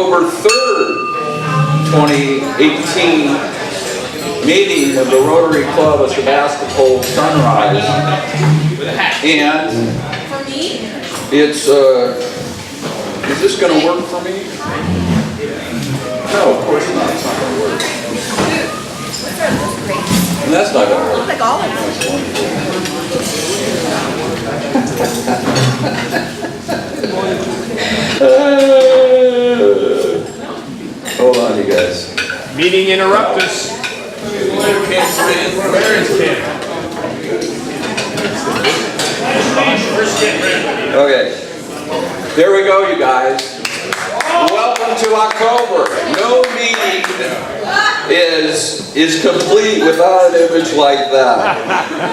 October 3rd, 2018 meeting of the Rotary Club of Sebastopol Sunrise. And it's, is this going to work for me? No, of course not. It's not going to work. And that's not going to work. Like all of them. Hold on, you guys. Meeting interruptus. Okay. There we go, you guys. Welcome to October. No meeting is complete without an image like that.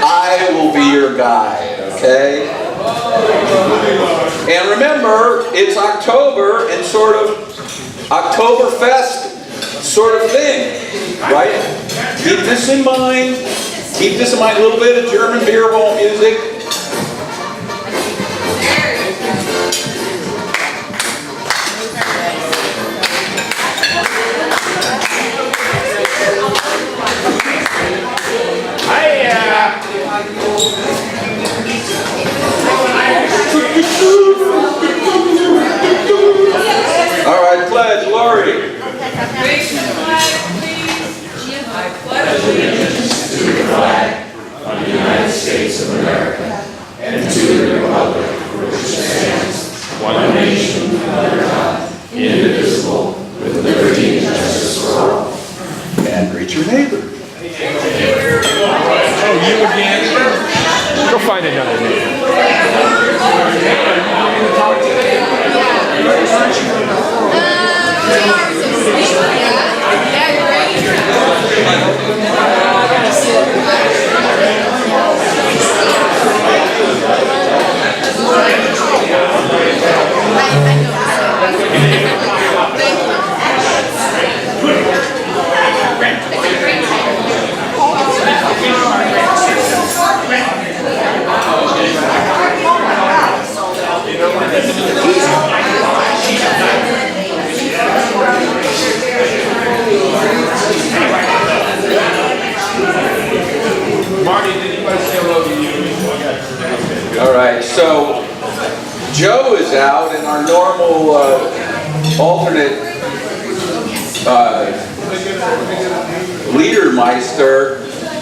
I will be your guide, okay? And remember, it's October and sort of Oktoberfest sort of thing, right? Keep this in mind. Keep this in mind. A little bit of German beer bowl music. All right, pledge, Lori. Raise the flag, please. I pledge allegiance to the flag of the United States of America and to the republic for which it stands, one nation under God, indivisible, with liberty and justice for all. And greet your neighbor. Oh, you again? Go find another neighbor. All right, so Joe is out, and our normal alternate leadermeister,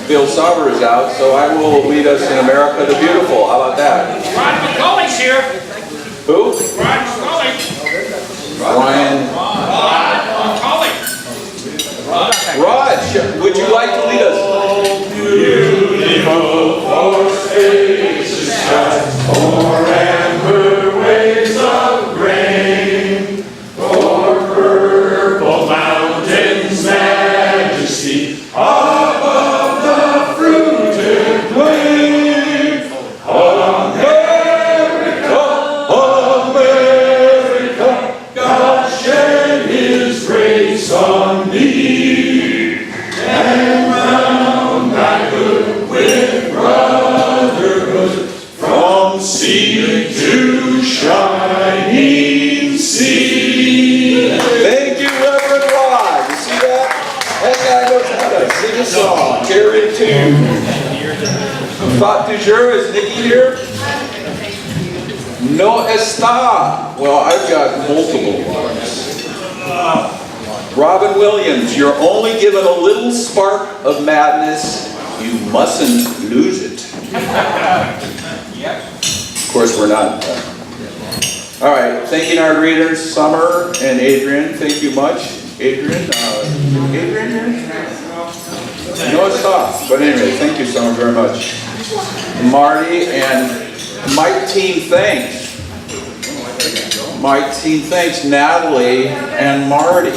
Bill Sauber, is out, so I will lead us in America the Beautiful. How about that? Ron McCulley's here. Who? Ron McCulley. Ryan. McCulley. Rod, would you like to lead us? Beautiful for spacious skies, for amber waves of grain, for purple mountains' majesty, above the fruited plain. America, America, God shed His grace on thee, and round thy hood with brotherhood, from sea to shining sea. Thank you, Reverend Rod. You see that? That guy knows how to sing a song. Carry a tune. Thought du jour, is Nikki here? No está. Well, I've got multiple ones. Robin Williams, you're only given a little spark of madness. You mustn't lose it. Of course, we're not. All right, thanking our readers, Summer and Adrian. Thank you much. Adrian? Adrian here? No, it's not. But anyway, thank you, Summer, very much. Marty and Mike Team, thanks. Mike Team, thanks. Natalie and Marty.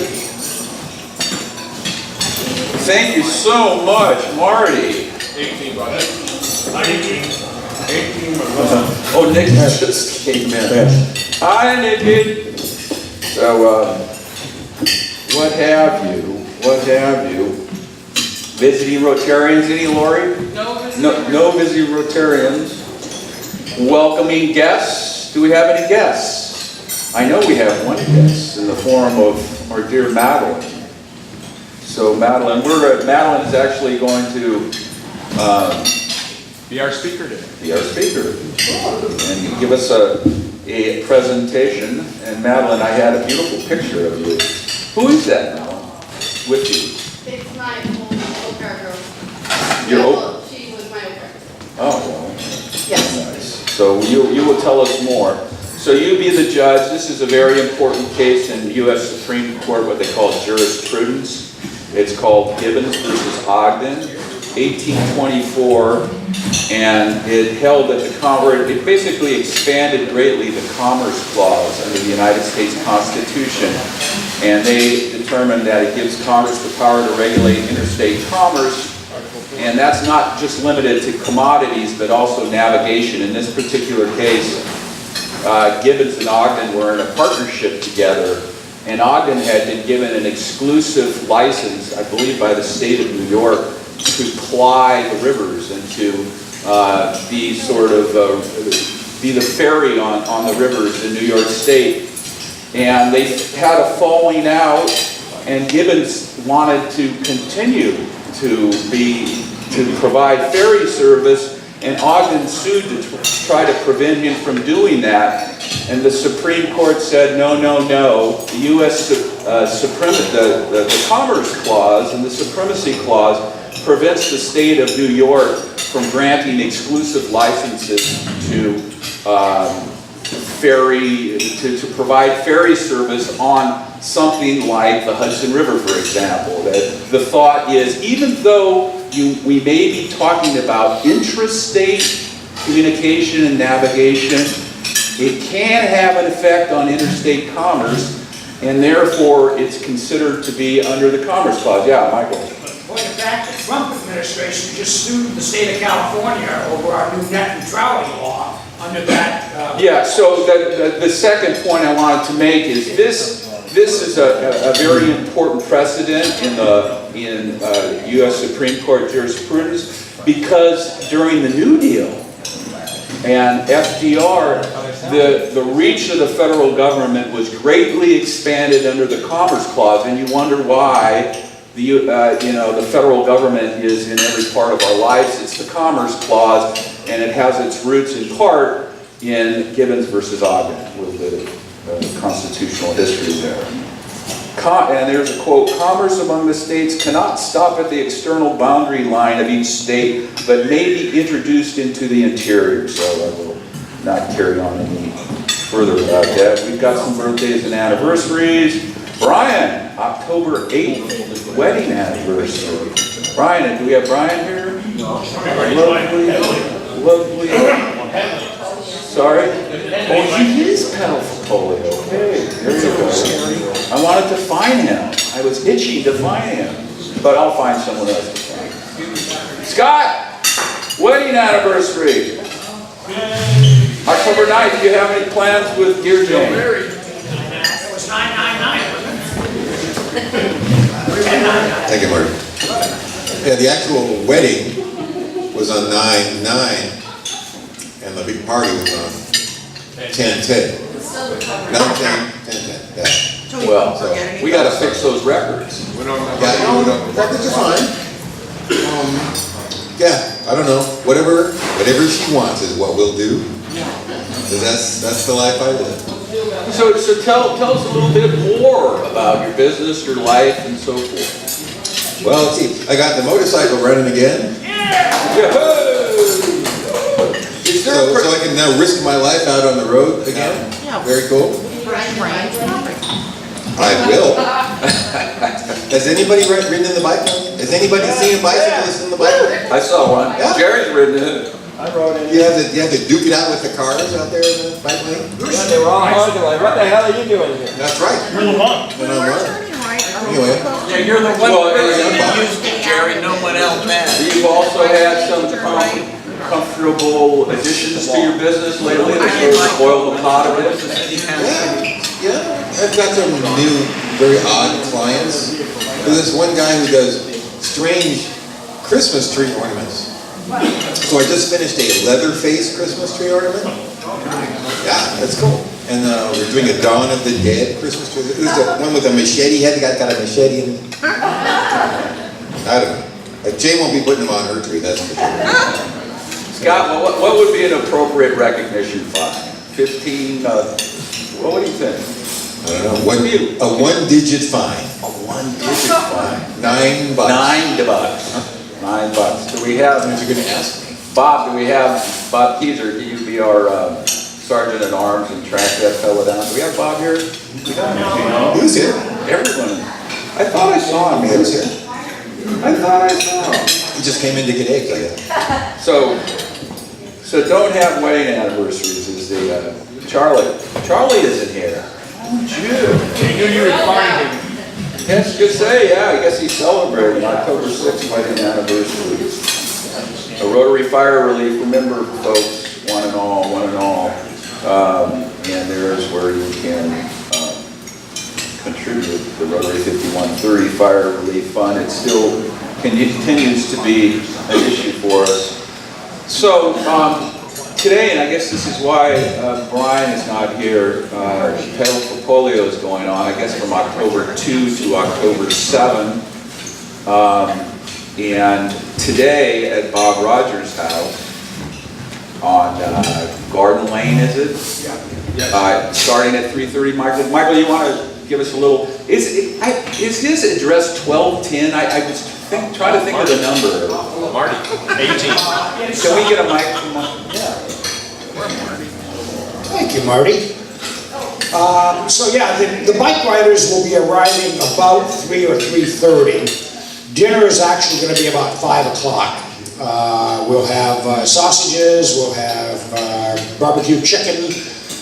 Thank you so much, Marty. 18, brother. 18. Oh, Nick just came in. Hi, Nick. So, what have you? Visiting Rotarians, any, Lori? No visiting Rotarians. Welcoming guests. Do we have any guests? I know we have one guest in the form of our dear Madeline. So Madeline, Madeline is actually going to Be our speaker today. be our speaker and give us a presentation. And Madeline, I had a beautiful picture of you. Who is that now with you? It's my old car girl. Your Yeah, old- well, she was my old car. Oh, well, Yes. nice. So you will tell us more. So you be the judge. This is a very important case in the U.S. Supreme Court, what they call jurisprudence. It's called Gibbons versus Ogden, 1824, and it held that it basically expanded greatly the Commerce Clause under the United States Constitution, and they determined that it gives Congress the power to regulate interstate commerce, and that's not just limited to commodities, but also navigation. In this particular case, Gibbons and Ogden were in a partnership together, and Ogden had been given an exclusive license, I believe by the state of New York, to ply the rivers and to be the ferry on the rivers in New York State. And they had a falling out, and Gibbons wanted to continue to provide ferry service, and Ogden sued to try to prevent him from doing that. And the Supreme Court said, no, no, no. The U.S. the Commerce Clause and the Supremacy Clause prevents the state of New York from granting exclusive licenses to provide ferry service on something like the Hudson River, for example. That the thought is, even though we may be talking about intrastate communication and navigation, it can have an effect on interstate commerce, and therefore it's considered to be under the Commerce Clause. Yeah, Michael. Point of fact, the Trump administration just sued the state of California over our new net neutrality law under that. Yeah, so the second point I wanted to make is this is a very important precedent in U.S. Supreme Court jurisprudence, because during the New Deal and FDR, the reach of the federal government was greatly expanded under the Commerce Clause, and you wonder why the federal government is in every part of our lives. It's the Commerce Clause, and it has its roots in part in Gibbons versus Ogden, with the constitutional history there. And there's a quote, "Commerce among the states cannot stop at the external boundary line of each state, but may be introduced into the interior." So I will not carry on any further about that. We've got some birthdays and anniversaries. Brian, October 8th, wedding anniversary. Brian, do we have Brian here? Lovely. Sorry? Oh, he is pedophilia. Okay, there you go. I wanted to find him. I was itching to find him. But I'll find someone else to find. Scott, wedding anniversary. October 9th, do you have any plans with dear Jane? It was 999, wasn't Thank you, Marty. Yeah, the actual wedding was on 9/9, and the big party was on 10/10. No, 10/10, yeah. Well, we got to fix those records. Yeah, no, records are fine. Yeah, I don't know. Whatever she wants is what we'll do. Because that's the life I live. So tell us a little bit more about your business, your life, and so forth. Well, let's see. I got the motorcycle running again. Is there So I can now risk my life out on the road again. Very cool. I will. Has anybody ridden in the bike lane? Has anybody seen a bicyclist in the bike lane? I saw one. Yeah. Jerry's ridden it. You have to duke it out with the cars out there in the bike lane? They were all honking like, what the hell are you doing here? That's right. You're the one. And I'm running. Anyway, Yeah, you're the one Well, person that yeah. used it, Jerry, no one else has. You've also had some comfortable additions to your business lately that sort of spoiled the pot a bit. yeah. I've got some new, very odd clients. There's this one guy who does strange Christmas tree ornaments. So I just finished a Leatherface Christmas tree ornament. Yeah, that's cool. And we're doing a Dawn of the Dead Christmas tree. Who's the one with a machete? He had the guy got a machete in it. I don't know. Jay won't be putting them on her tree, that's for sure. Scott, what would be an appropriate recognition fine? 15, what do you think? I don't know. A one-digit fine. A one-digit fine. $9. $9. Do we have, You're going to ask me. Bob, do we have, Bob Keyser, he used to be our sergeant at arms and track that fellow down. Do we have Bob here? He was here. Everyone. I thought I saw him. He was here. I thought I saw him. He just came in to get eggs, I guess. So don't have wedding anniversaries is the, Charlie. Charlie isn't here. He knew you were finding him. Yes, you could say, yeah, I guess he's celebrating October 6th wedding anniversary. A Rotary Fire Relief, remember folks, one and all. And there's where you can contribute to the Rotary 5130 Fire Relief Fund. It still continues to be an issue for us. So today, and I guess this is why Brian is not here, Pedal for Polio is going on, I guess from October 2 to October 7. And today at Bob Rogers' house on Garden Lane, is it? Yeah. Starting at 3:30. Michael, you want to give us a little? Is his address 1210? I was trying to think of the number. Marty, 18. Can we get a mic? Yeah. Thank you, Marty. So yeah, the bike riders will be arriving about 3 or 3:30. Dinner is actually going to be about 5 o'clock. We'll have sausages, we'll have barbecue chicken,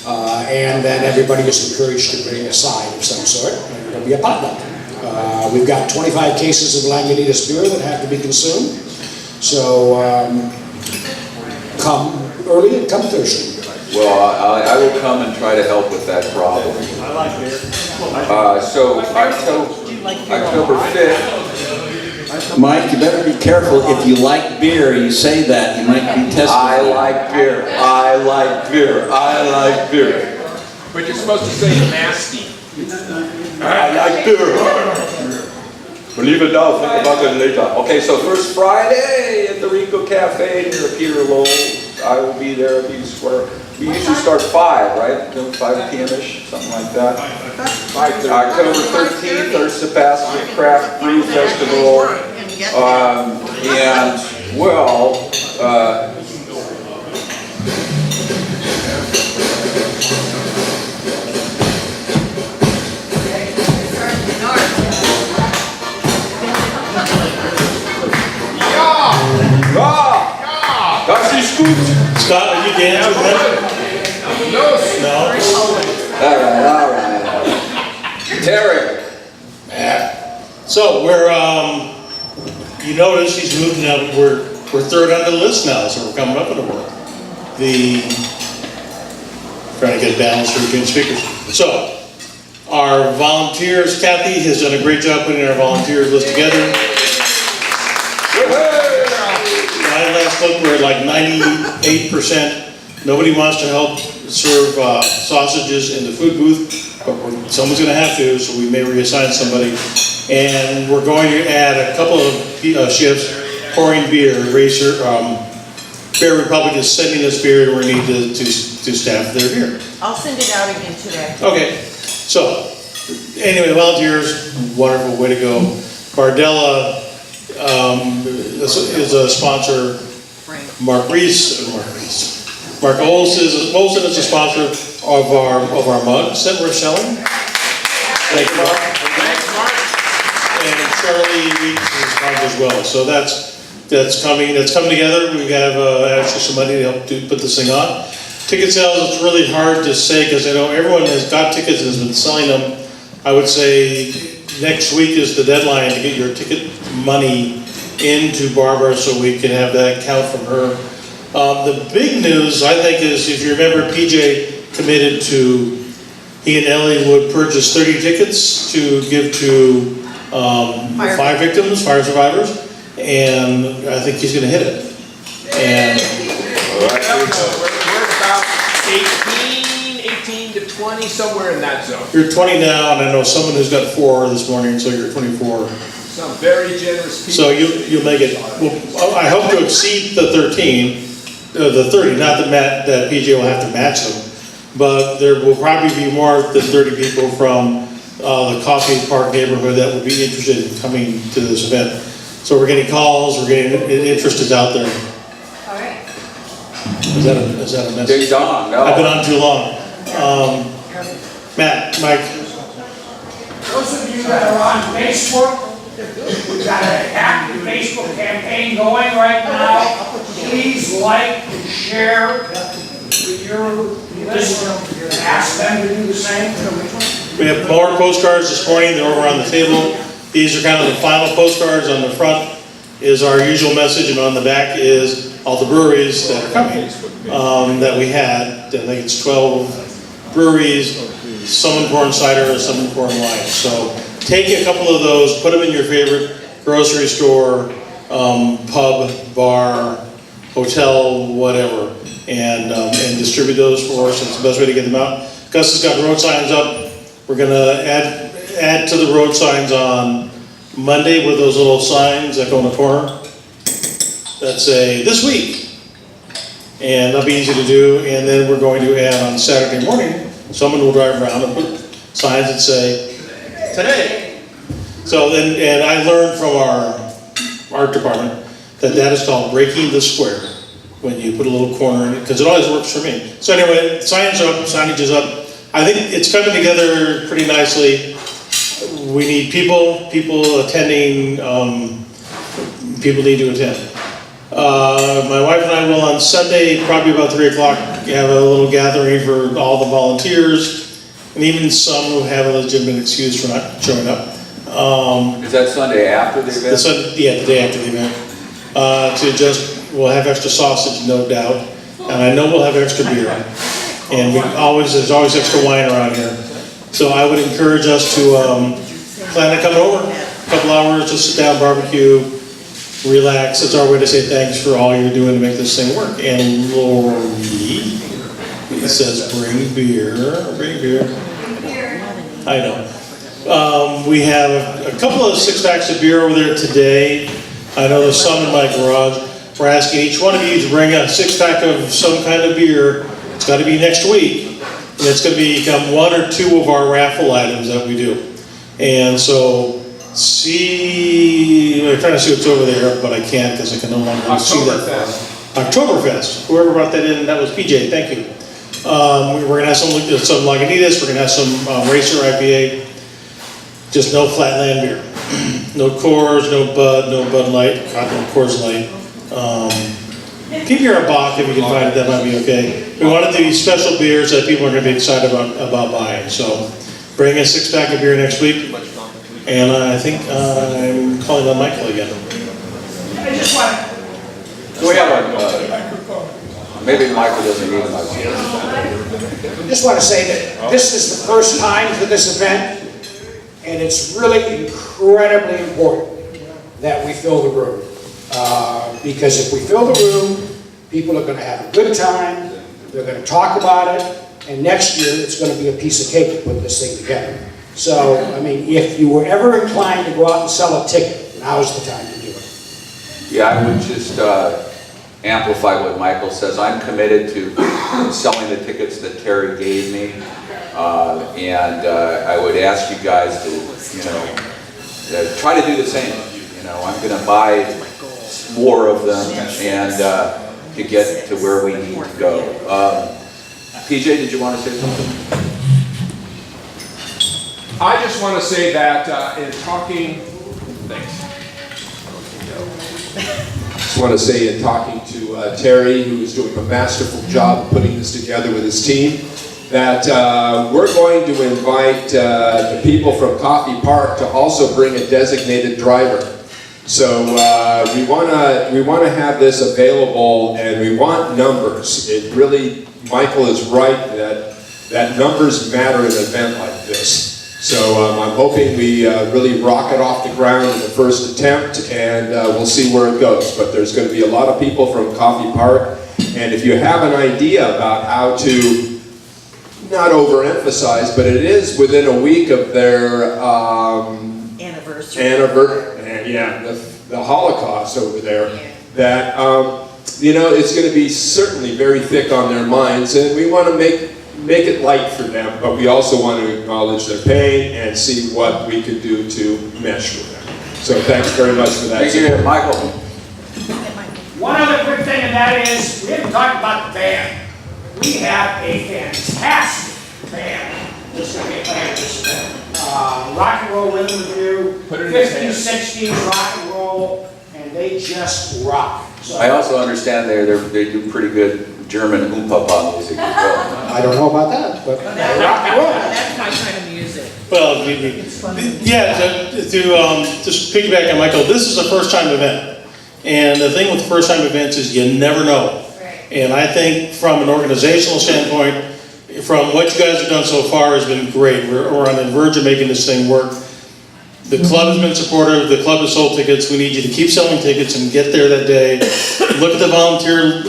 and then everybody is encouraged to bring a side of some sort. And it'll be a potluck. We've got 25 cases of Lagunitas beer that have to be consumed. So come early and come thirsty. Well, I will come and try to help with that problem. I like beer. So October 5th. Mike, you better be careful. If you like beer, you say that, you might be tested. I like beer. I like beer. I like beer. But you're supposed to say nasty. I like beer. Believe it now, think about it later. Okay, so first Friday at the Rico Cafe near Peter Lowell. I will be there. We usually start 5, right? 5 p.m.-ish, something like that. October 13th, our Sebastian Craft Brew Festival. And, well, das ist gut. Scott, are you dancing with them? No. All right. Terry. So we're, you notice he's moving up, we're third on the list now, so we're coming up in the world. Trying to get balance between speakers. So, our volunteers, Kathy has done a great job putting our volunteers list together. Last look, we're at like 98%. Nobody wants to help serve sausages in the food booth, but someone's going to have to, so we may reassign somebody. And we're going to add a couple of shifts pouring beer. Beer Republic is sending us beer, and we need to staff their beer. I'll send it out again today. Okay, so anyway, volunteers, wonderful, way to go. Bardella is a sponsor. Mark Olson is a sponsor of our mugs that we're selling. Thank you, Mark. Thanks, Mark. And Charlie Weeks is a sponsor as well. So that's coming together. We have actually some money to help put this thing on. Ticket sales, it's really hard to say because I know everyone has got tickets and has been selling them. I would say next week is the deadline to get your ticket money into Barbara so we can have that count from her. The big news, I think, is if you remember, PJ committed to, he and Ellie would purchase 30 tickets to give to fire victims, fire survivors, and I think he's going to hit it. And We're about 18 to 20 20, somewhere in that zone. You're 20 now, and I know someone who's got 4 this morning, so you're 24. Some very generous people. So you'll make it, well, I hope to exceed the 30, not that PJ will have to match them, but there will probably be more than 30 people from the Coffee Park neighborhood that would be interested in coming to this event. So we're getting calls, we're getting interest out there. All right. Is that a message? Ding dong, no. I've been on too long. Matt, Mike, Those of you that are on Facebook, we've got an active Facebook campaign going right now. Please like and share with your listeners and ask them to do the same. we have more postcards this morning, they're over on the table. These are kind of the final postcards. On the front is our usual message, and on the back is all the breweries that are coming, that we had. I think it's 12 breweries, some in corn cider, some in corn wine. So take a couple of those, put them in your favorite grocery store, pub, bar, hotel, whatever, and distribute those for us. It's the best way to get them out. Gus has got road signs up. We're gonna add to the road signs on Monday with those little signs that go in the corner that say, this week. And that'll be easy to do. And then we're going to add on Saturday morning, someone will drive around and put signs that say, today. So then, and I learned from our art department that is called breaking the square. When you put a little corner in it, because it always works for me. So anyway, signs up, signage is up. I think it's coming together pretty nicely. We need people attending, people need to attend. My wife and I will on Sunday, probably about 3 o'clock, have a little gathering for all the volunteers, and even some who have a legitimate excuse for not showing up. Is that Sunday after the event? The day after the event. We'll have extra sausage, no doubt, and I know we'll have extra beer. And there's always extra wine around here. So I would encourage us to plan on coming over, a couple hours, just sit down, barbecue, relax. It's our way to say thanks for all you're doing to make this thing work. And Lori, it says bring beer. I know. We have a couple of 6-packs of beer over there today. I know there's some in my garage. We're asking each one of you to bring a 6-pack of some kind of beer. It's got to be next week, and it's going to become 1 or 2 of our raffle items that we do. And so, I'm trying to see what's over there, but I can't because I can no longer see that. Oktoberfest. Whoever brought that in, that was PJ. Thank you. We're going to have some Lagunitas. We're going to have some Racer IPA. Just no Flatland beer. No Coors, no Bud Light, no Coors Light. Keep your Bach if you can find it, that might be okay. We wanted these special beers that people are going to be excited about buying. So bring a 6-pack of beer next week. And I think I'm calling on Michael again. I just want Do we have maybe Michael doesn't need much. I just want to say that this is the first time for this event, and it's really incredibly important that we fill the room. Because if we fill the room, people are going to have a good time, they're going to talk about it, and next year it's going to be a piece of cake to put this thing together. So, I mean, if you were ever inclined to go out and sell a ticket, now's the time to do it. Yeah, I would just amplify what Michael says. I'm committed to selling the tickets that Terry gave me, and I would ask you guys to, try to do the same. I'm going to buy more of them and to get to where we need to go. PJ, did you want to say something? I just want to say that in talking, thanks. Just want to say in talking to Terry, who is doing a masterful job of putting this together with his team, that we're going to invite the people from Coffee Park to also bring a designated driver. So we want to have this available, and we want numbers. It really, Michael is right that numbers matter in an event like this. So I'm hoping we really rock it off the ground in the first attempt, and we'll see where it goes. But there's going to be a lot of people from Coffee Park, and if you have an idea about how to not overemphasize, but it is within a week of their Anniversary. the Holocaust over there, that you know, it's going to be certainly very thick on their minds, and we want to make it light for them, but we also want to acknowledge their pain and see what we could do to mesh with them. So thanks very much for that. Thank you, Michael. One other quick thing, and that is, we haven't talked about the band. We have a fantastic band. This is a band, rock and roll rhythm review, 50s, 60s rock and roll, and they just rock. So, I also understand they do pretty good German oompa music as well. I don't know about that, but rock and roll. That's my kind of music. Well, to just piggyback on Michael, this is a first-time event. And the thing with first-time events is you never know. And I think from an organizational standpoint, from what you guys have done so far has been great. We're on the verge of making this thing work. The club has been supportive. The club has sold tickets. We need you to keep selling tickets and get there that day. Look at the volunteer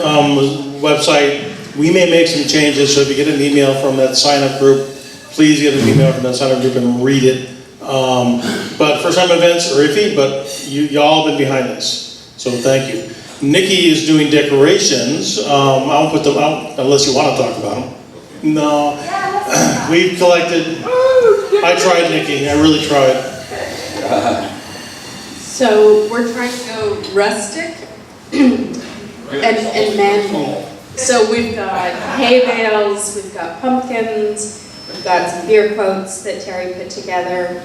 website. We may make some changes, so if you get an email from that sign-up group, please get an email from that sign-up group and read it. But first-time events are iffy, but y'all have been behind this. So thank you. Nikki is doing decorations. I won't put them out unless you want to talk about them. No. We've collected. I tried, Nikki. I really tried. So we're trying to go rustic and manly. So we've got hay bales, we've got pumpkins, we've got some beer quotes that Terry put together.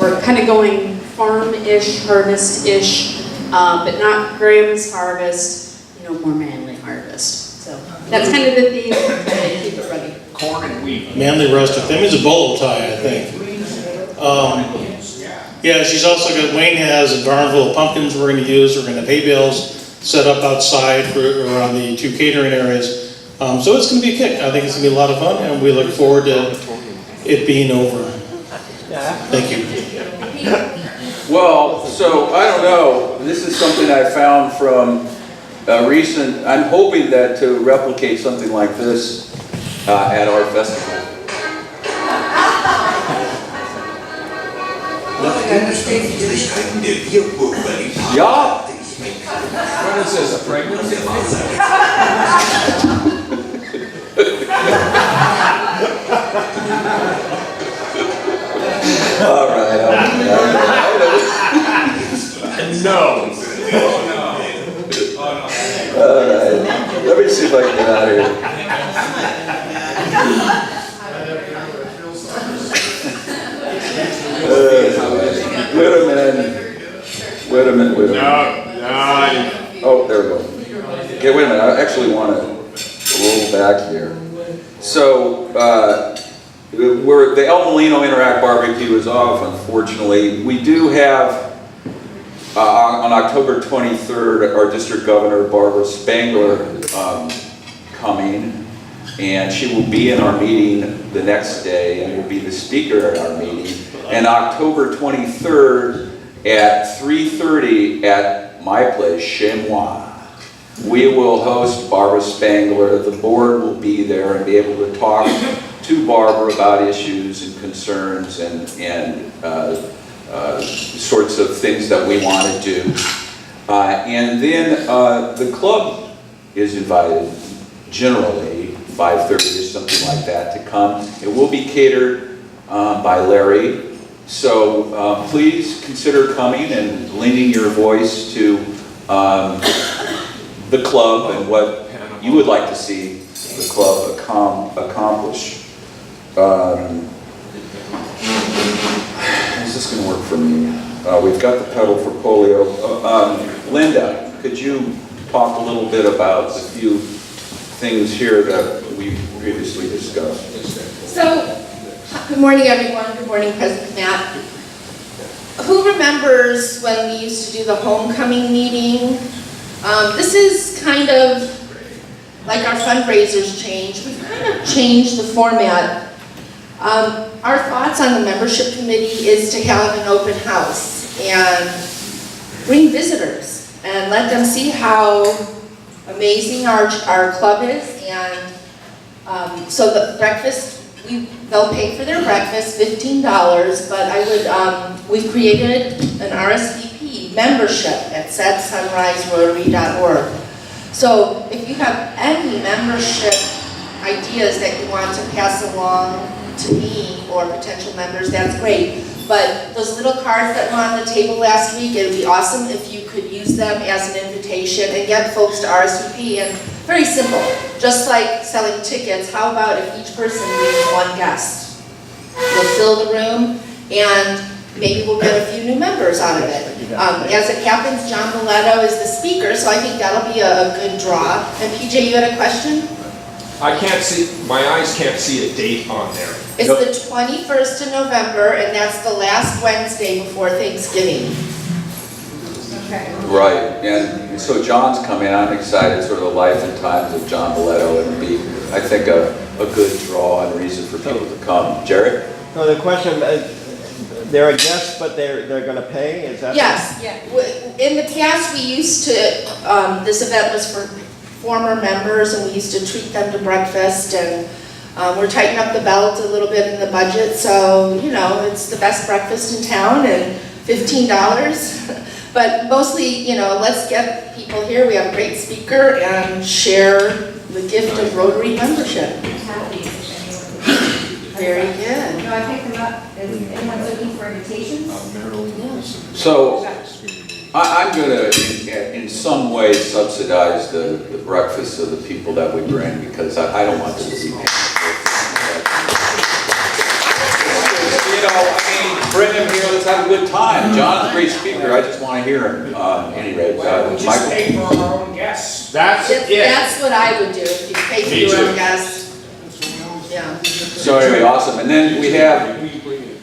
We're kind of going farm-ish, harvest-ish, but not Graham's harvest, more manly harvest. So that's kind of the theme, and keep it running. corn and wheat. Manly rustic. That means a bolo tie, I think. Yeah, she's also got, Wayne has a barn full of pumpkins we're going to use. We're going to have hay bales set up outside around the 2 catering areas. So it's going to be a kick. I think it's going to be a lot of fun, and we look forward to it being over. Thank you. Well, so I don't know. This is something I found from a recent. I'm hoping that to replicate something like this at our festival. Ja. What is this, a pregnancy? All right. No. All right. Let me see if I can get out of here. Wait a minute. No. Oh, there we go. Okay, wait a minute. I actually want to roll back here. So, the El Molino Interact Barbecue is off, unfortunately. We do have, on October 23rd, our District Governor, Barbara Spangler, coming. And she will be in our meeting the next day and will be the speaker at our meeting. And October 23rd at 3:30 at my place, Chez Moi, we will host Barbara Spangler. The board will be there and be able to talk to Barbara about issues and concerns and sorts of things that we want to do. And then the club is invited, generally, 5:30 or something like that, to come. It will be catered by Larry. So please consider coming and lending your voice to the club and what you would like to see the club accomplish. Is this going to work for me? We've got the pedal for polio. Linda, could you talk a little bit about a few things here that we previously discussed? So, good morning everyone, good morning President Matt. Who remembers when we used to do the homecoming meeting? This is kind of like our fundraisers change. We've kind of changed the format. Our thoughts on the membership committee is to have an open house and bring visitors and let them see how amazing our club is and So the breakfast, they'll pay for their breakfast, $15, but I would, we've created an RSVP membership at setsunriserotary.org. So if you have any membership ideas that you want to pass along to me or potential members, that's great. But those little cards that were on the table last week, it would be awesome if you could use them as an invitation and get folks to RSVP. And very simple, just like selling tickets, how about if each person brings one guest? You'll fill the room and maybe we'll get a few new members out of it. As it happens, John Miletto is the speaker, so I think that'll be a good draw. And PJ, you had a question? I can't see, my eyes can't see a date on there. It's the 21st of November, and that's the last Wednesday before Thanksgiving. Right, and so John's coming, I'm excited, sort of the life and times of John Miletto, and be, I think, a good draw and reason for people to come. Jared? No, the question, they're a guest, but they're going to pay, is that? Yes. In the past, we used to, this event was for former members, and we used to treat them to breakfast, and we're tightening up the belt a little bit in the budget, so, you know, it's the best breakfast in town, and $15. But mostly, you know, let's get people here. We have a great speaker and share the gift of Rotary membership. Very good. No, I picked them up. Is anyone looking for invitations? So, I'm going to, in some way, subsidize the breakfast of the people that we bring, because I don't want them to be paying. You know, I mean, bring him here, let's have a good time. John's a great speaker, I just want to hear him. Any rate, We just Michael? pay for our own guests. That's it. That's what I would do, if you pay for your own guests. Yeah. So anyway, awesome. And then we have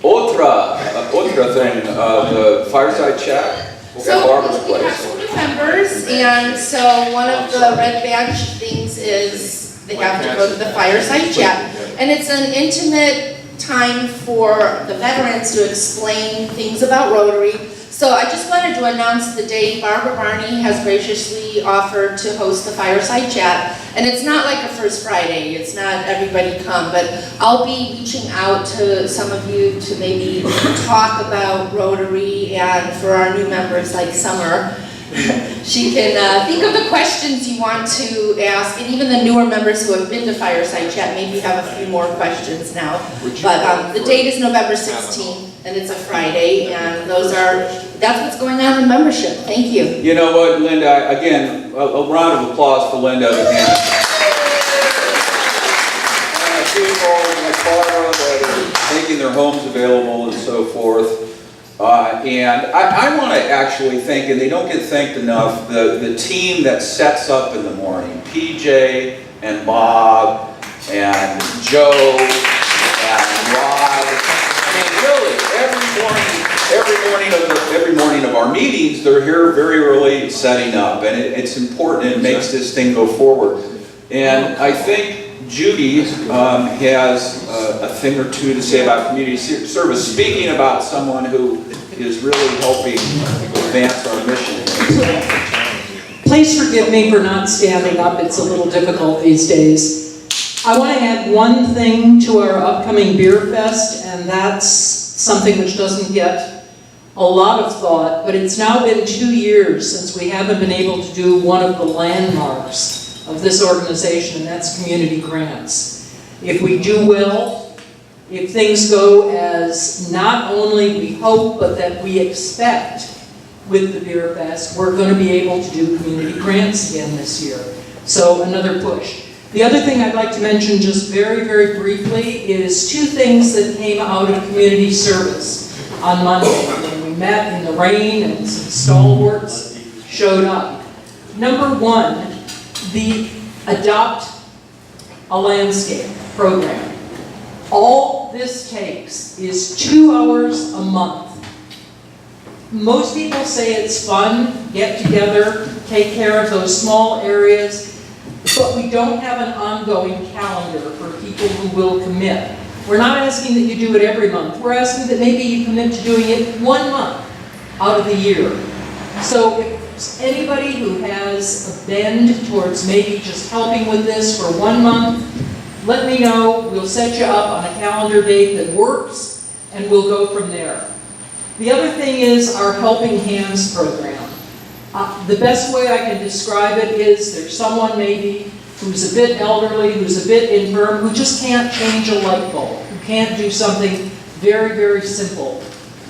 otra thing, the fireside chat at Barbara's So we have place. some new members, and so one of the red badge things is they have to go to the fireside chat. And it's an intimate time for the veterans to explain things about Rotary. So I just wanted to announce the date. Barbara Barney has graciously offered to host the fireside chat. And it's not like a First Friday, it's not everybody come, but I'll be reaching out to some of you to maybe talk about Rotary, and for our new members like Summer, she can think of the questions you want to ask, and even the newer members who have been to Fireside Chat maybe have a few more questions now. But the date is November 16th, and it's a Friday, and that's what's going on in membership. Thank you. You know what, Linda, again, a round of applause for Linda. And people like Barbara that are making their homes available and so forth. And I want to actually thank, and they don't get thanked enough, the team that sets up in the morning. PJ and Bob and Joe and Rod. I mean, really, every morning of our meetings, they're here very early setting up, and it's important. It makes this thing go forward. And I think Judy has a thing or two to say about community service, speaking about someone who is really helping advance our mission. Please forgive me for not standing up. It's a little difficult these days. I want to add one thing to our upcoming Beer Fest, and that's something which doesn't get a lot of thought, but it's now been 2 years since we haven't been able to do one of the landmarks of this organization, and that's community grants. If we do well, if things go as not only we hope, but that we expect with the Beer Fest, we're going to be able to do community grants again this year. So another push. The other thing I'd like to mention just very, very briefly is 2 things that came out of community service on Monday when we met in the rain and some stalwarts showed up. Number 1, the Adopt a Landscape program. All this takes is 2 hours a month. Most people say it's fun, get together, take care of those small areas, but we don't have an ongoing calendar for people who will commit. We're not asking that you do it every month. We're asking that maybe you commit to doing it 1 month out of the year. So if there's anybody who has a bend towards maybe just helping with this for 1 month, let me know. We'll set you up on a calendar date that works, and we'll go from there. The other thing is our Helping Hands program. The best way I can describe it is there's someone maybe who's a bit elderly, who's a bit infirm, who just can't change a light bulb, who can't do something very, very simple.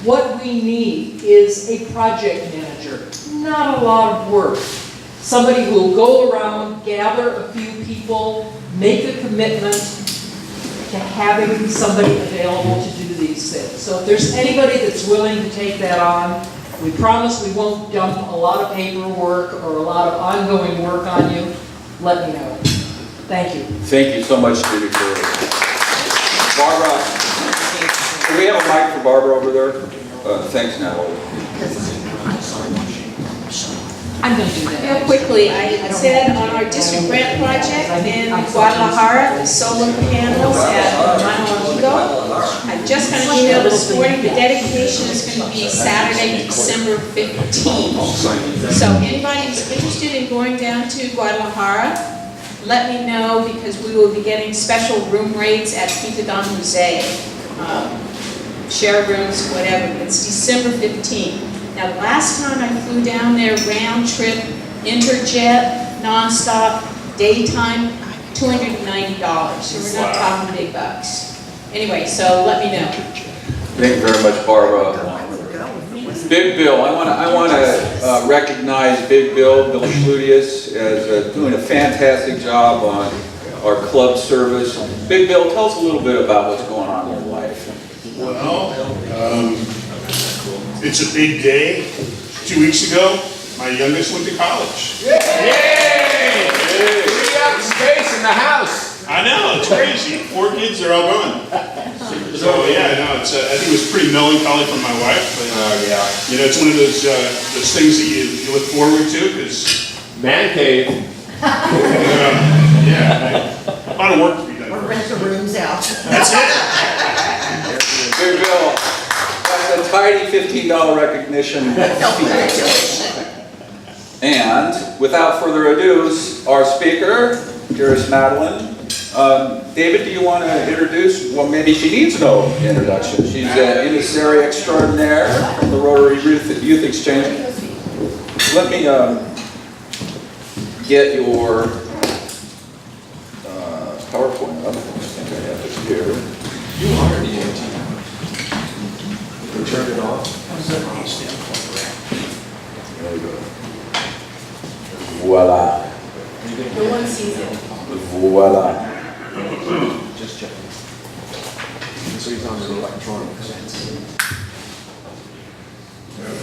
What we need is a project manager, not a lot of work. Somebody who will go around, gather a few people, make a commitment to having somebody available to do these things. So if there's anybody that's willing to take that on, we promise we won't dump a lot of paperwork or a lot of ongoing work on you. Let me know. Thank you. Thank you so much, Judy. Barbara, do we have a mic for Barbara over there? Thanks, Natalie. I'm going to do that. Real quickly, I said on our district grant project in Guadalajara, the solar panels at Montego. I just got an email this morning, the dedication is going to be Saturday, December 15th. So anybody who's interested in going down to Guadalajara, let me know because we will be getting special room rates at Quinta Don Jose. Share rooms, whatever, it's December 15th. Now, the last time I flew down there, round trip, interjet, nonstop, daytime, $290. So we're not talking big bucks. Anyway, so let me know. Thank you very much, Barbara. Big Bill, I want to recognize Big Bill Schludius as doing a fantastic job on our club service. Big Bill, tell us a little bit about what's going on in your life. Well, it's a big day. 2 weeks ago, my youngest went to college. Yay! We got space in the house. I know, it's crazy. 4 kids are all gone. So yeah, no, it's. I think it was pretty melancholy for my wife, but yeah, you know, it's one of those things that you look forward to because man cave. Yeah, a lot of work to be done. Or rent the rooms out. That's it. Big Bill, that's a tidy $15 recognition fee. And without further ado, our speaker, dearest Madeline. David, do you want to introduce? Well, maybe she needs no introduction. She's an emissary extraordinaire from the Rotary Youth Exchange. Let me get your PowerPoint up. I think I have it here. You are the AT. You turn it off. There we go. Voila. No one sees it. Voila. Just checking. So he's on the electronics.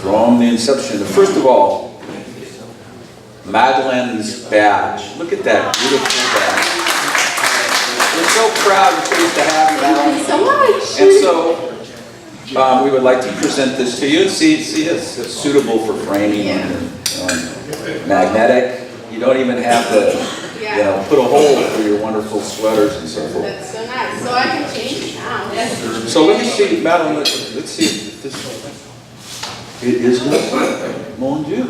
From the inception. First of all, Madeline's badge. Look at that beautiful badge. We're so proud and pleased to have you, Madeline. Thank you so much. And so, we would like to present this to you. See, it's suitable for framing and magnetic. You don't even have to, you know, put a hole for your wonderful sweaters and so forth. That's so nice. So I can change it now. So let me see, Madeline, let's see if this, it is good. Mon Dieu.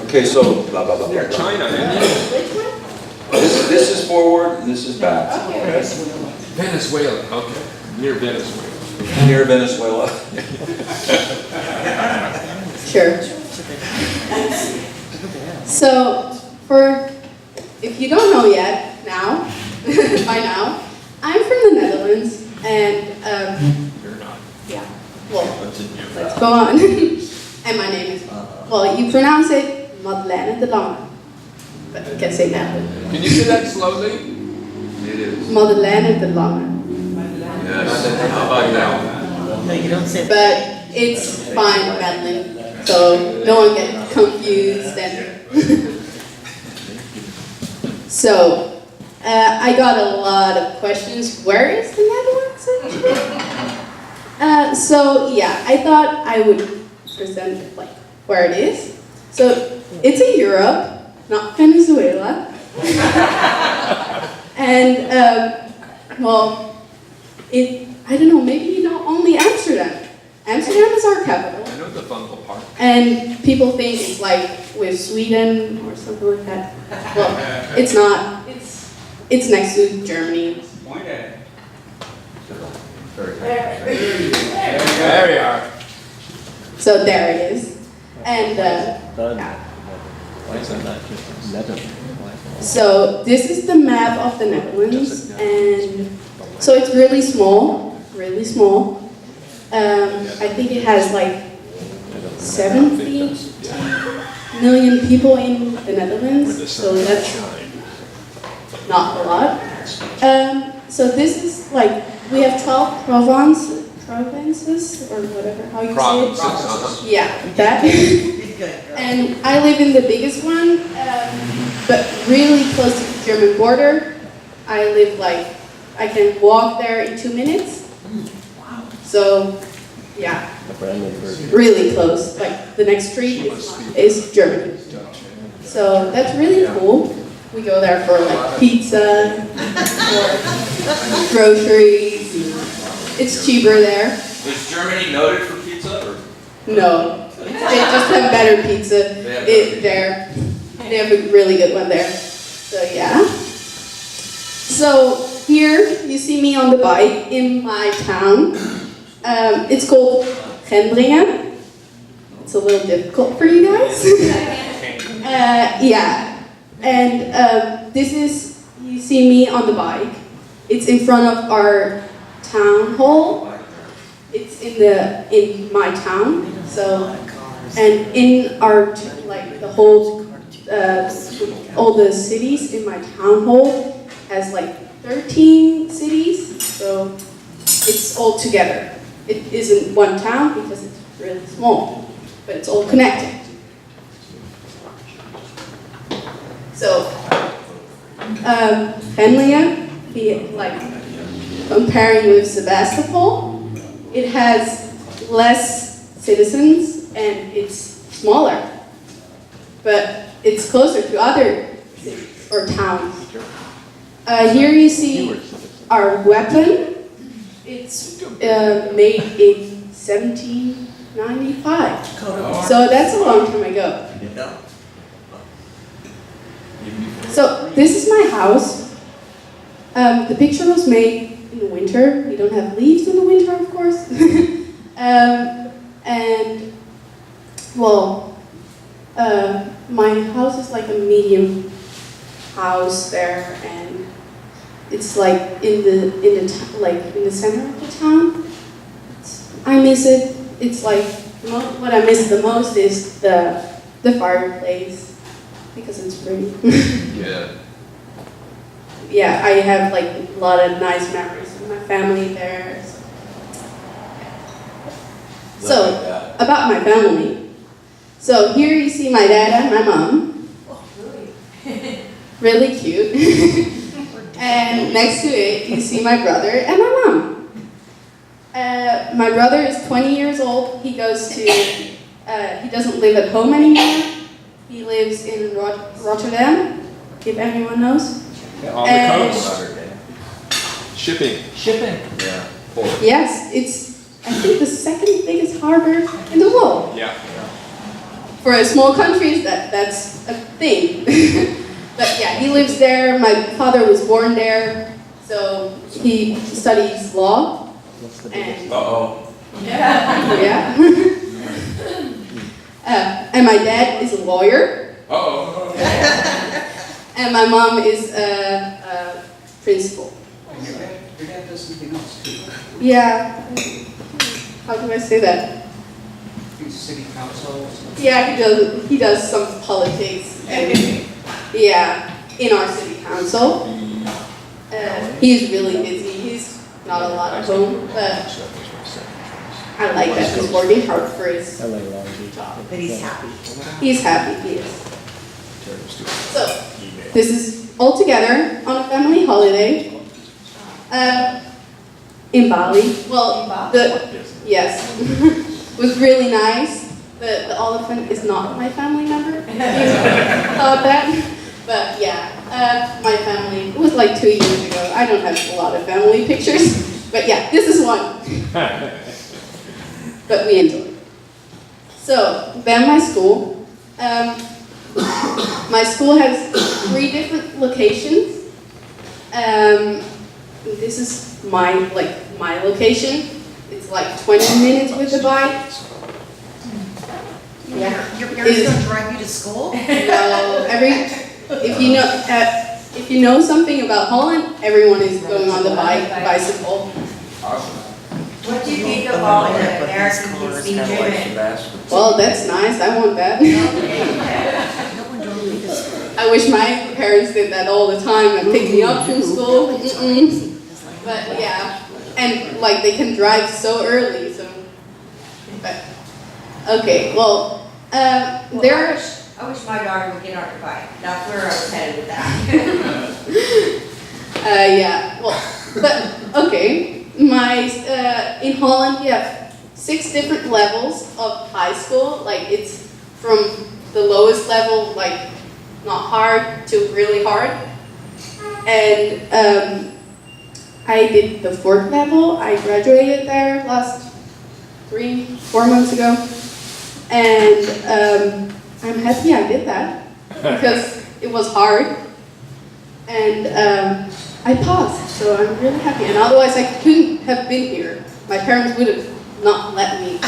Okay, so, blah, blah, blah, blah. They're China, man. This is forward and this is back. Okay. Venezuela, okay. Near Venezuela. Near Venezuela. Sure. So, if you don't know yet, now, by now, I'm from the Netherlands, and, You're not. yeah, well, let's go on. And my name is, well, you pronounce it Madeleine de Lange, but you can say Madeline. Can you say that slowly? It is. Madeleine de Lange. Yes. How about now? No, you don't say that. But it's fine, Madeline, so no one get confused. And so, I got a lot of questions. Where is the Netherlands actually? So yeah, I thought I would present like where it is. So it's in Europe, not Venezuela. And well, I don't know, maybe you know only Amsterdam. Amsterdam is our capital. I know the fungal part. And people think it's like with Sweden or something like that. Well, it's not. It's next to Germany. There we are. So there it is. And so this is the map of the Netherlands, and so it's really small, really small. I think it has like 70 million people in the Netherlands, so that's not a lot. So this is like, we have 12 provinces, or whatever, how you say it? Yeah, that. And I live in the biggest one, but really close to the German border. I live like, I can walk there in 2 minutes. So, yeah, really close. Like the next street is Germany. So that's really cool. We go there for like pizza or groceries. It's cheaper there. Is Germany noted for pizza? Or? No, they just have better pizza there. They have a really good one there. So yeah. So here you see me on the bike in my town. It's called Gendringen. It's a little difficult for you guys. Yeah. And this is, you see me on the bike. It's in front of our town hall. It's in my town. So, and in our like the whole all the cities in my town hall has like 13 cities. So it's all together. It isn't one town because it's really small, but it's all connected. So, Gendringen, like comparing with Sebastopol, it has less citizens and it's smaller, but it's closer to other cities or towns. Here you see our weapon. It's made in 1795, so that's a long time ago. So this is my house. The picture was made in the winter. We don't have leaves in the winter, of course. And well, my house is like a medium house there, and it's like in the center of the town. I miss it. It's like what I miss the most is the fireplace. Because it's pretty. Yeah. Yeah, I have like a lot of nice memories with my family there. So, about my family. So here you see my dad and my mom. Really cute. And next to it, you see my brother and my mom. My brother is 20 years old. He goes to, he doesn't live at home anymore. He lives in Rotterdam, if anyone knows. On the coast. Shipping. Yeah. Yes, it's, I think, the second biggest harbor in the world. Yeah. For a small country, that's a thing. But yeah, he lives there. My father was born there, so he studies law. And yeah. And my dad is a lawyer. And my mom is a principal. Your dad does something else too. Yeah. How can I say that? He's city council. Yeah, he does some politics. And yeah, in our city council. He's really busy. He's not a lot at home, but I like that he's working hard for his job. But he's happy. He's happy, he is. So, this is all together on a family holiday in Bali. Well, yes, it was really nice. The elephant is not my family member. If you thought that, but yeah, my family. It was like 2 years ago. I don't have a lot of family pictures, but yeah, this is one. But we enjoyed. So then my school. My school has 3 different locations. this is my location. It's like 20 minutes with the bike. Yeah. Your parents don't drive you to school? No, if you know something about Holland, everyone is going on the bicycle. What do you think of all the American kids being driven? Well, that's nice. I want that. I wish my parents did that all the time and pick me up from school. But yeah, and like they can drive so early. So, but okay. Well, there are. I wish my daughter would get on her bike. That's where I was headed with that. Yeah. Well, but okay. In Holland, you have 6 different levels of high school. Like it's from the lowest level, like not hard, to really hard. And I did the 4th level. I graduated there last 3-4 months ago. And I'm happy I did that because it was hard. And I passed, so I'm really happy. And otherwise I couldn't have been here. My parents would have not let me.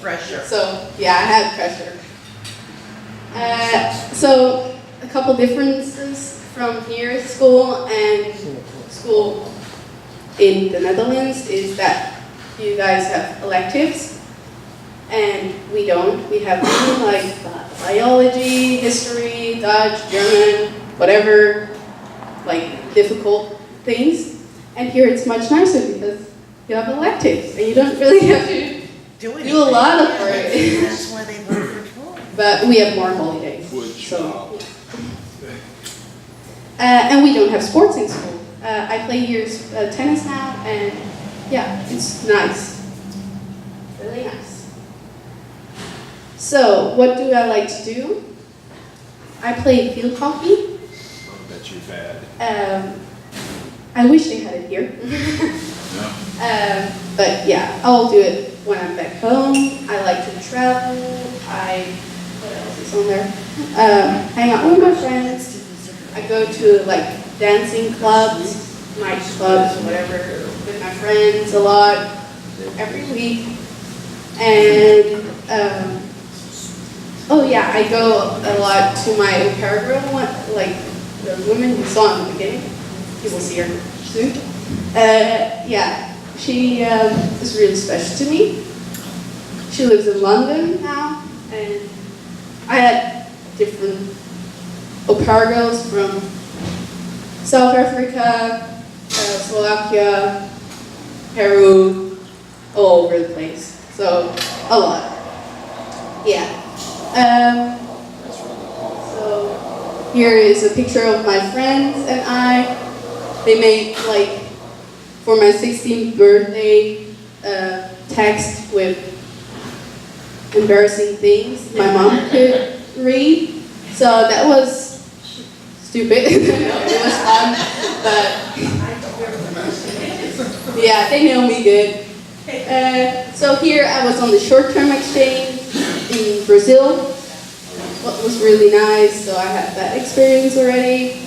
Pressure. So yeah, I had pressure. So a couple differences from here school and school in the Netherlands is that you guys have electives and we don't. We have like biology, history, Dutch, German, whatever, like difficult things. And here it's much nicer because you have electives and you don't really have to do a lot of it. That's why they vote for 12. But we have more holidays. So. And we don't have sports in school. I play here tennis now, and yeah, it's nice. Really nice. So, what do I like to do? I play field hockey. I bet you're bad. I wish they had it here. But yeah, I'll do it when I'm back home. I like to travel. What else is on there? Hang out with my friends. I go to like dancing clubs, night clubs, whatever, with my friends a lot, every week. And oh yeah, I go a lot to my au pair girl, like the woman you saw in the beginning. You will see her soon. Yeah, she is really special to me. She lives in London now, and I had different au pair girls from South Africa, Slovakia, Peru, all over the place. So, a lot. Yeah. So, here is a picture of my friends and I. They made, like, for my 16th birthday, text with embarrassing things my mom could read. So that was stupid. It was fun, but yeah, they know me good. So here I was on the short-term exchange in Brazil. What was really nice, so I had that experience already.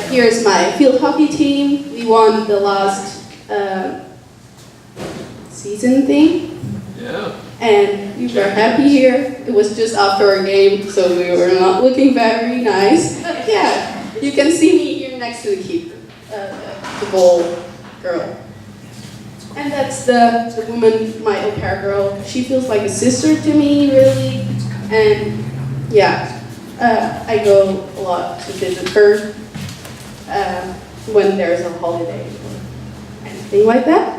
Here's my field hockey team. We won the last season thing. Yeah. And we were happy here. It was just after our game, so we were not looking very nice. But yeah, you can see me here next to the keeper, the goal girl. And that's the woman, my au pair girl. She feels like a sister to me, really. And yeah, I go a lot to visit her when there's a holiday or anything like that.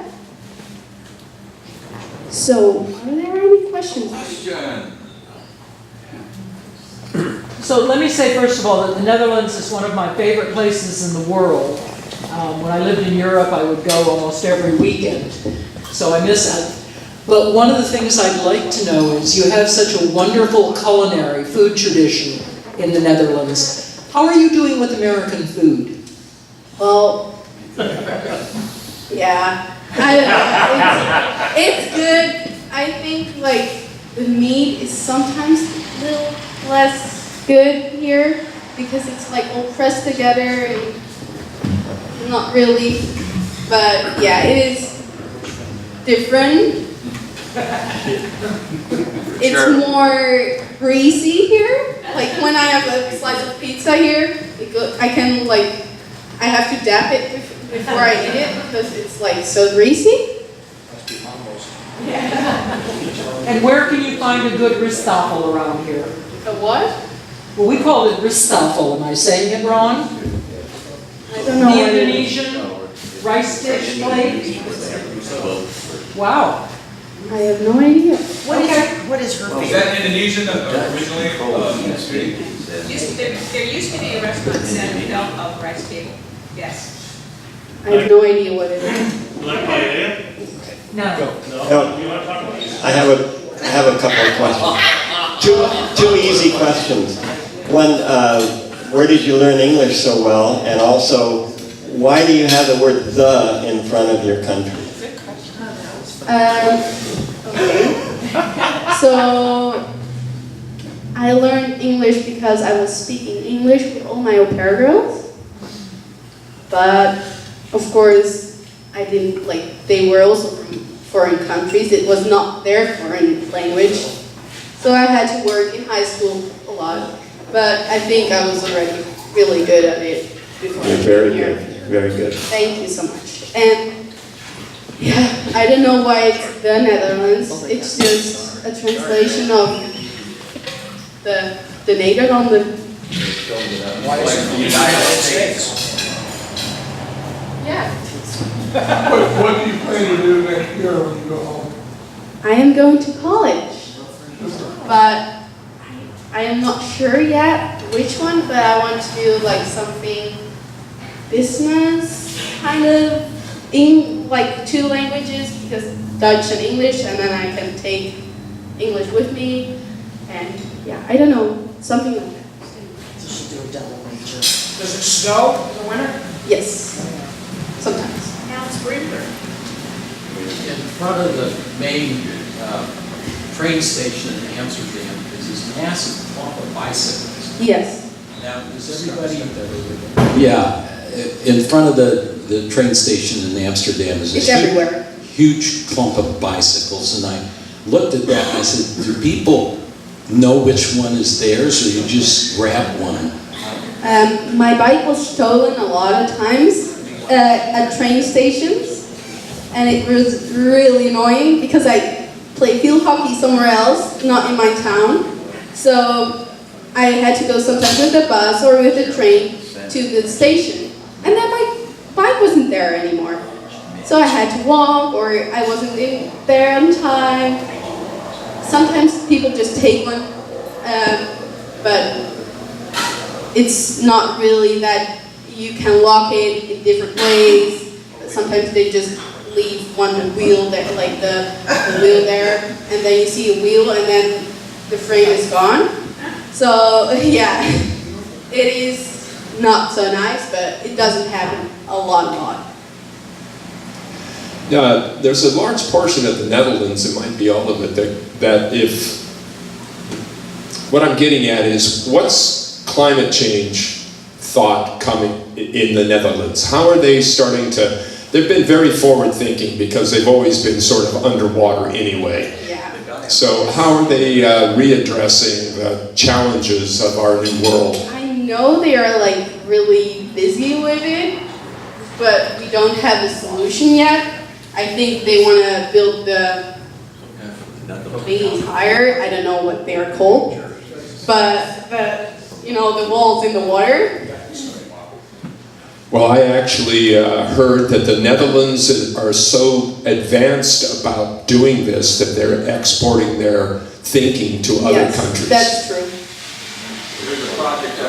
So, are there any questions? So let me say first of all that the Netherlands is one of my favorite places in the world. When I lived in Europe, I would go almost every weekend, so I miss it. But one of the things I'd like to know is you have such a wonderful culinary food tradition in the Netherlands. How are you doing with American food? Well, yeah. I don't know. It's good. I think like the meat is sometimes a little less good here because it's like all pressed together and not really, but yeah, it is different. It's more greasy here. Like when I have a slice of pizza here, I can like, I have to dap it before I eat it because it's like so greasy. And where can you find a good ristoffel around here? A what? Well, we call it ristoffel. Am I saying it wrong? I don't know. The Indonesian rice dish plate? Wow. I have no idea. What is her Is favorite? that Indonesian originally? There used to be a restaurant set built of rice table, yes. I have no idea what it is. Like paella? No. No. You want to talk about it? I have a couple of questions. Two easy questions. One, where did you learn English so well? And also, why do you have the word "the" in front of your country? Okay. So I learned English because I was speaking English with all my au pair girls. But of course, I didn't like. They were also from foreign countries. It was not their foreign language. So I had to work in high school a lot. But I think I was already really good at it before. You're very good. Very good. Thank you so much. And yeah, I don't know why it's the Netherlands. It's just a translation of the Nederlanden. Why is it the United States? Yeah. What do you plan to do next year when you go home? I am going to college, but I am not sure yet which one, but I want to do like something business kind of in like 2 languages, because Dutch and English, and then I can take English with me, and yeah, I don't know, something like that. You should do a double major. Does it snow in the winter? Yes, sometimes. Now it's sprinter. In front of the main train station in Amsterdam is this massive clump of bicycles. Yes. Now, does everybody... Yeah, in front of the train station in Amsterdam is this It's everywhere. huge clump of bicycles, and I looked at that and I said, do people know which one is theirs, or you just grab one? My bike was stolen a lot of times at train stations, and it was really annoying because I play field hockey somewhere else, not in my town. So I had to go sometimes with the bus or with the train to the station, and then my bike wasn't there anymore. So I had to walk, or I wasn't there on time. Sometimes people just take one, but it's not really that you can lock it in different ways. Sometimes they just leave one wheel there, like the wheel there, and then you see a wheel and then the frame is gone. So yeah, it is not so nice, but it doesn't happen a lot. There's a large portion of the Netherlands, it might be all of it, that if, what I'm getting at is, what's climate change thought coming in the Netherlands? How are they starting to, they've been very forward thinking because they've always been sort of underwater anyway. Yeah. So how are they readdressing the challenges of our new world? I know they are like really busy with it, but we don't have a solution yet. I think they want to build the thingies higher. I don't know what they are called, but you know, the walls in the water. Well, I actually heard that the Netherlands are so advanced about doing this that they're exporting their thinking to other countries. That's true.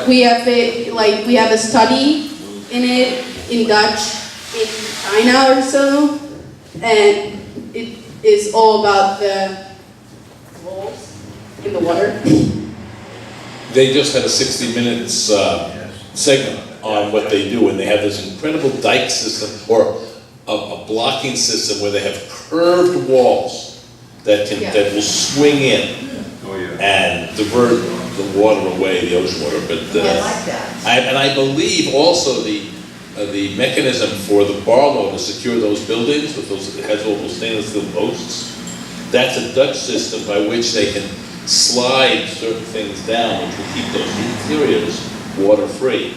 We have a study in it in Dutch in China or so, and it is all about the walls in the water. They just had a 60 Minutes segment on what they do, and they have this incredible dike system, or a blocking system where they have curved walls that will swing in and divert the water away, the ocean water. But I like that. I believe also the mechanism for the Barlow to secure those buildings, with those, it has all those stainless steel posts. That's a Dutch system by which they can slide certain things down, which will keep those interiors water-free.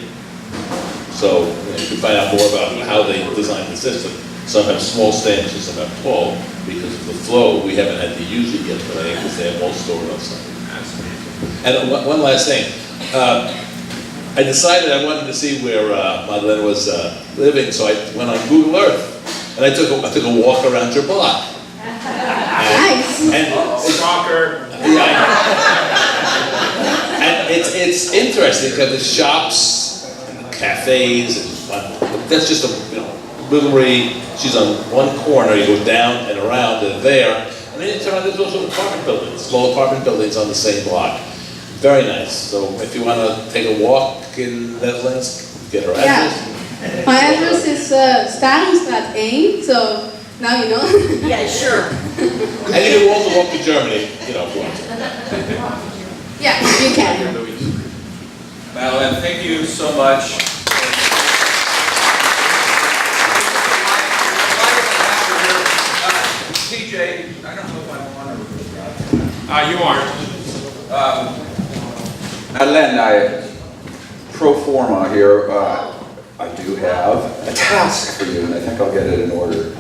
So you can find out more about how they designed the system. Some have small stanchions, some have tall. Because of the flow, we haven't had to use it yet, but I think because they have all stored outside. And one last thing. I decided I wanted to see where Madeleine was living, so I went on Google Earth, and I took a walk around your block. Nice. And Soccer. Yeah. And it's interesting because the shops, and the cafes, and that's just a literally, she's on one corner. You go down and around and there, and then you turn around. There's also apartment buildings, small apartment buildings on the same block. Very nice. So if you want to take a walk in Netherlands, get her address. Yeah. My address is Stalinstraat 1, so now you know. Yeah, sure. And you can also walk to Germany, if you want to. Yeah, you can. Madeleine, thank you so much. TJ, I don't know if I'm on or... you aren't. Madeleine, pro forma here, I do have a task for you, and I think I'll get it in order.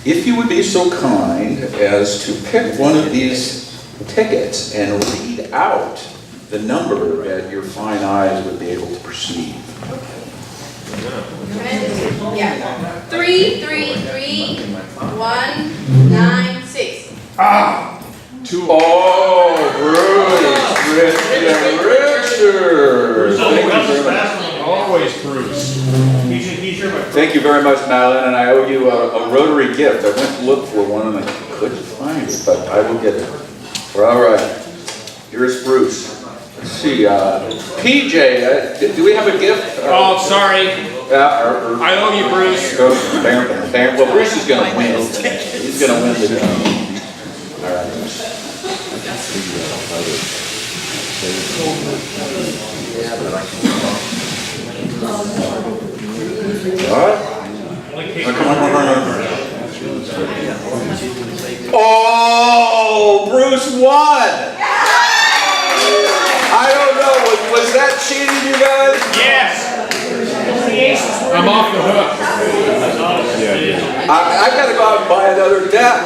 If you would be so kind as to pick one of these tickets and read out the number that your fine eyes would be able to perceive. Yeah. 333196. Ah! Oh, Bruce, Richard. Always Bruce. Thank you very much, Madeline, and I owe you a rotary gift. I went to look for one and I couldn't find it, but I will get it. All right, here's Bruce. Let's see, PJ, do we have a gift? Oh, sorry. I owe you, Bruce. Well, Bruce is going to win. He's going to win the game. All right. What? Oh, Bruce won! I don't know, was that cheating, you guys? Yes! I'm off the hook. I've got to go out and buy another deck.